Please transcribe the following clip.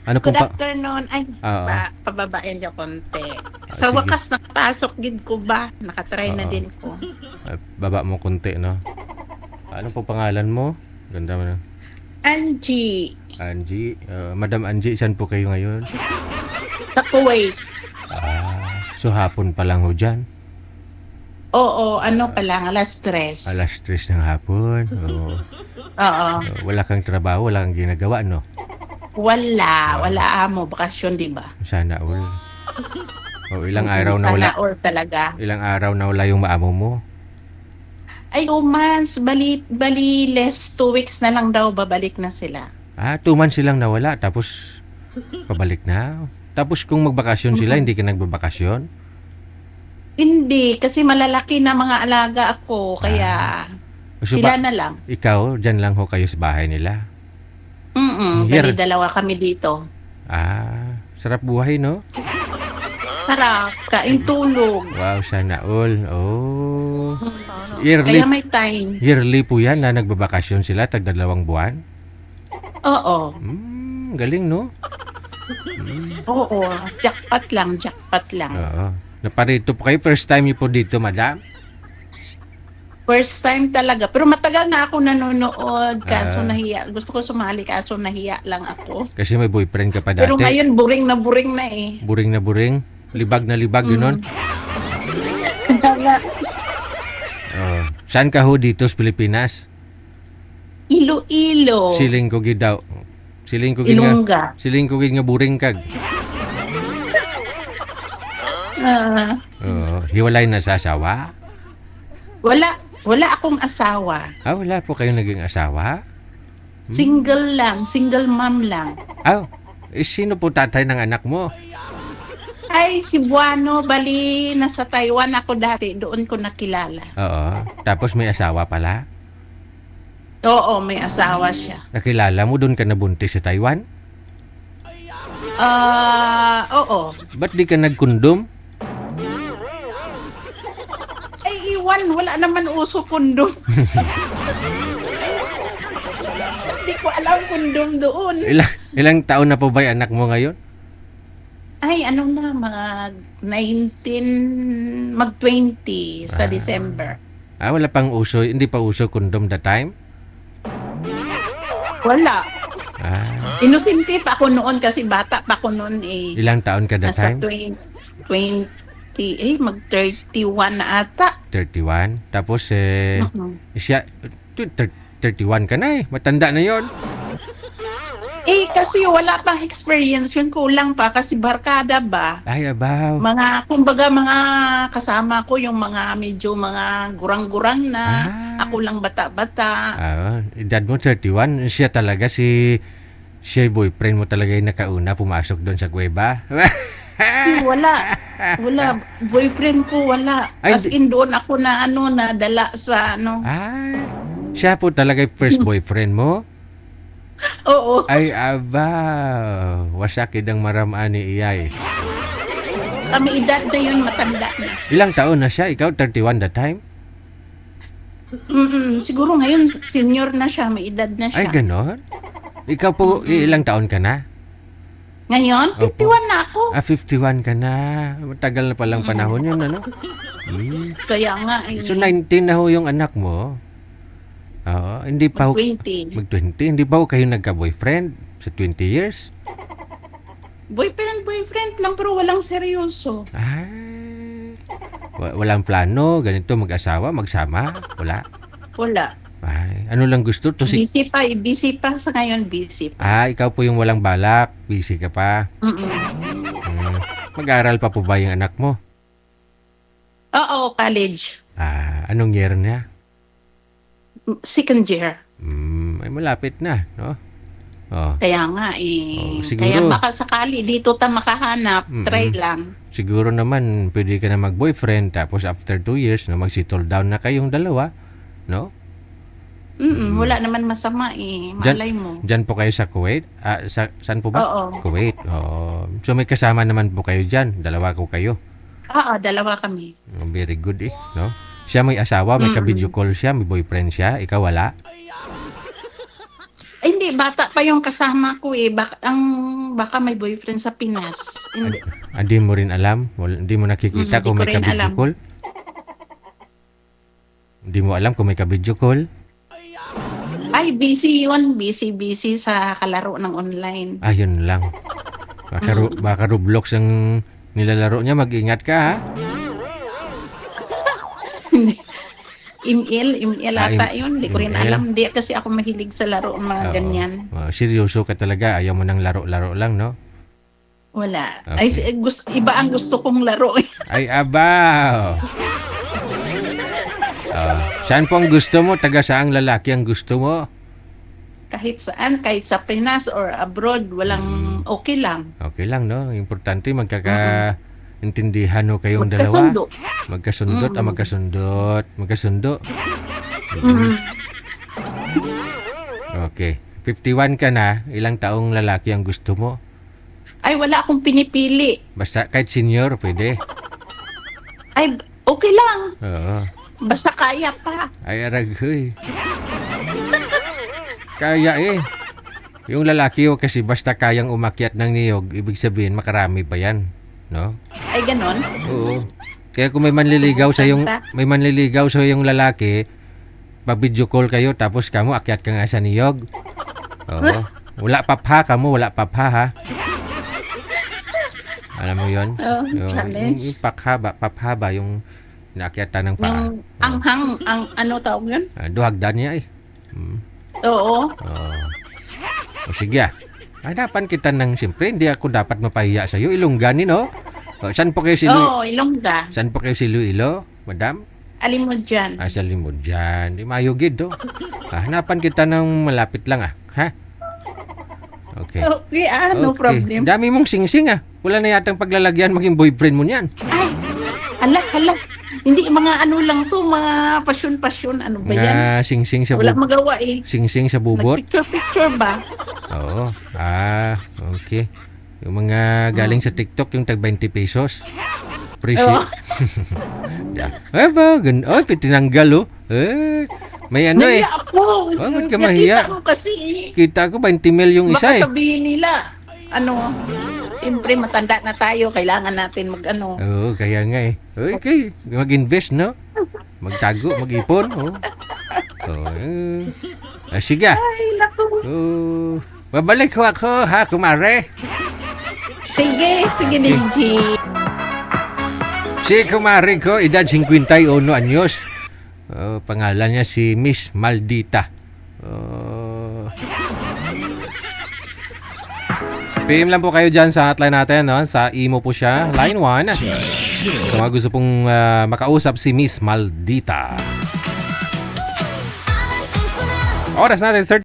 Ano Good pong afternoon. Ay, Oo. pababain niyo konti. Ah, Sa sige. wakas nakapasok gid ko ba? Nakatry na Oo. din ko. Baba mo konti, no? Ano pong pangalan mo? Ganda mo na. Angie, Angie. Madam Angie, saan po kayo ngayon? sa Kuwait. So hapon pa lang ho dyan. Oo, ano pa lang, alas 3. Alas 3 ng hapon. Oo. Oo. Wala kang trabaho, wala kang ginagawa, no? Wala amo, bakasyon, di ba? Sana all. Ilang araw na wala. Sana all talaga. Ilang araw na wala yung maamo mo. Ay, 2 months, bali less 2 weeks na lang daw, babalik na sila. 2 months silang nawala, tapos pabalik na. Tapos kung magbakasyon sila, hindi ka nagbabakasyon? Hindi, kasi malalaki na mga alaga ako, kaya So, sila na lang. ikaw, dyan lang ho kayo sa bahay nila. Bali dalawa kami dito. Sarap buhay, no? Sarap, kain tulog. Wow, sana all. Oh. Kaya Yearly, may time. yearly po yan na nagbabakasyon sila, tag 2 buwan. Oo. Galing, no? Oo. Jackpot lang. Oo. Naparito po kayo. First time niyo po dito, madam? First time talaga. Pero matagal na ako nanonood. Kaso nahiya. Gusto ko sumali kaso nahiya lang ako. Kasi may boyfriend ka pa dati. Pero ngayon buring na eh. Buring na buring. Libag na libag, yun. Saan ka ho dito sa Pilipinas? Iloilo. Siling ko gid daw. Siling ko gid Ilongga. nga buring kag. Hiwalay na sa asawa? Wala akong asawa. Wala po kayong naging asawa? Single lang. Single mom lang. Sino po tatay ng anak mo? Ay, si Buano. Bali, nasa Taiwan ako dati. Doon ko nakilala. Oo. Tapos may asawa pala? Oo, may asawa siya. Nakilala mo doon ka nabuntis sa Taiwan? Oo. Ba't di ka nagkondom? Ay, iwan. Wala naman uso kondom. Hindi ko alam kondom doon. Ilang taon na po ba yung anak mo ngayon? Ay, ano na, mga 19, mag-20 sa December. Wala pang uso, hindi pa uso kondom that time? Wala. Inosente pa ako noon kasi bata pa ako noon eh. Ilang taon ka that Nasa time? 20, mag-31 na ata. 31. Tapos siya 31 ka na eh. Matanda na yon. Kasi wala pang experience yun, kulang pa kasi barkada ba? Ay, abaw. Kumbaga mga kasama ko yung mga medyo mga gurang-gurang na. Ako lang bata-bata. Edad mo 31. Siya talaga siya boyfriend mo talaga yung nakauna pumasok doon sa kuweba. Wala. Boyfriend ko, wala. As in doon ako na dala sa Siya po talaga yung first boyfriend mo? Oo. Ay, abaw. Wasakid ang maramaan ni Iyay. Kami edad na yun, matanda na. Ilang taon na siya? Ikaw, 31 that time? Siguro ngayon, senior na siya, may edad na siya. Ay, ganon? Ikaw po, ilang taon ka na? Ngayon, 51 na ako. 51 ka na. Matagal na palang panahon yun, ano? Kaya nga, So, 19 na ho yung anak mo? Oo, hindi pa ho... 20. Mag-20? Hindi pa ho kayo nagka-boyfriend sa 20 years? Boyfriend lang, pero walang seryoso. Walang plano, ganito, mag-asawa, magsama? Wala? Wala. Ano lang gusto? Busy pa sa ngayon, busy pa. Ikaw po yung walang balak, busy ka pa. Mag-aral pa po ba yung anak mo? Oo, college. Anong year niya? Second year. Ay malapit na, no? Kaya nga siguro, kaya baka sakali dito ta makahanap, try lang. Siguro naman pwede ka na mag-boyfriend tapos after 2 years na mag-settle down na kayong dalawa, no? Wala naman masama malay mo. Diyan po kayo sa Kuwait? Saan po ba? Oo. Kuwait. So may kasama naman po kayo diyan, dalawa ko kayo. Dalawa kami. Very good no? Siya may asawa, may ka-video call siya, may boyfriend siya, ikaw wala? Ay, hindi, bata pa yung kasama ko eh. Baka may boyfriend sa Pinas. Hindi. Hindi mo rin alam? Hindi mo nakikita Hindi kung ko may rin ka-video alam. call? Hindi mo alam kung may ka-video call? Ay, busy yun. Busy sa kalaro ng online. Ayun lang. Baka Roblox ang nilalaro niya. Mag-ingat ka, ha? Email ata yun. Hindi ko rin email. alam. Hindi kasi ako mahilig sa laro ng mga Oo. ganyan. Seryoso ka talaga. Ayaw mo ng laro-laro lang, no? Wala. Okay. Ay, iba ang gusto kong laro. Ay, abaw! Saan po ang gusto mo? Taga saang lalaki ang gusto mo? Kahit saan, kahit sa Pinas or abroad, walang okay lang. Okay lang, no? Importante magkakaintindihan ho kayong dalawa. Magkasundo. Magkasundot. Magkasundo. Mm. Okay. 51 ka na. Ilang taong lalaki ang gusto mo? Ay, wala akong pinipili. Basta kahit senior, pwede. Ay, okay lang. Oo. Basta kaya pa. Ay, araghoy. Kaya eh. Yung lalaki ho kasi basta kayang umakyat ng niyog, ibig sabihin makarami pa yan. No? Ay, ganon. Oo. Kaya kung may manliligaw sa yung lalaki, pa-video call kayo tapos kamo akyat ka nga sa niyog. Oo. Wala papha kamo, wala papha ha. Alam mo 'yon? Challenge. Yung paphaba yung naakyatan ng paa. Yung anghang, ang ano tawag yun? Duhagdan niya eh. Oo. O sige ah. Hanapan kita ng siyempre, hindi ako dapat mapahiya sa iyo. Ilongganin, no? Saan po kayo Oo, Ilongga. Saan po kayo si Iloilo, madam? Alin mo dyan? Sa limod dyan. Di mayugid, do. Hanapan kita ng malapit lang, ah. Ha? Okay. Okay, no Okay. problem. Dami mong singsing, ah. Wala na yatang paglalagyan maging boyfriend mo niyan. Ay, hala. Hindi, mga ano lang to, mga pasyon. Ano ba yan? Mga singsing sa Wala bubot. magawa eh. Singsing sa bubot. Nagpicture ba? Oo. Okay. Yung mga galing sa TikTok, yung tag 20 pesos. Appreciate. Yeah. Ay ba, tinanggal oh. May ano eh. Nahiya ako. Ba't ka mahiya? Nakita ko kasi eh. Kita ko 20 mil yung isa Baka eh. sabihin nila, siyempre matanda na tayo, kailangan natin Oo, kaya nga eh. Okay, mag-invest, no? Magtago, mag-ipon. Sige. Ay, naku. Babalik ko ako, ha, kumare. Sige, Niji. Si kumare ko, edad 51 anyos. Pangalan niya si Miss Maldita. PM lang po kayo dyan sa hotline natin, no? Sa imo po siya, line 1. Sa mga gusto pong makausap si Miss Maldita. Oras natin, 30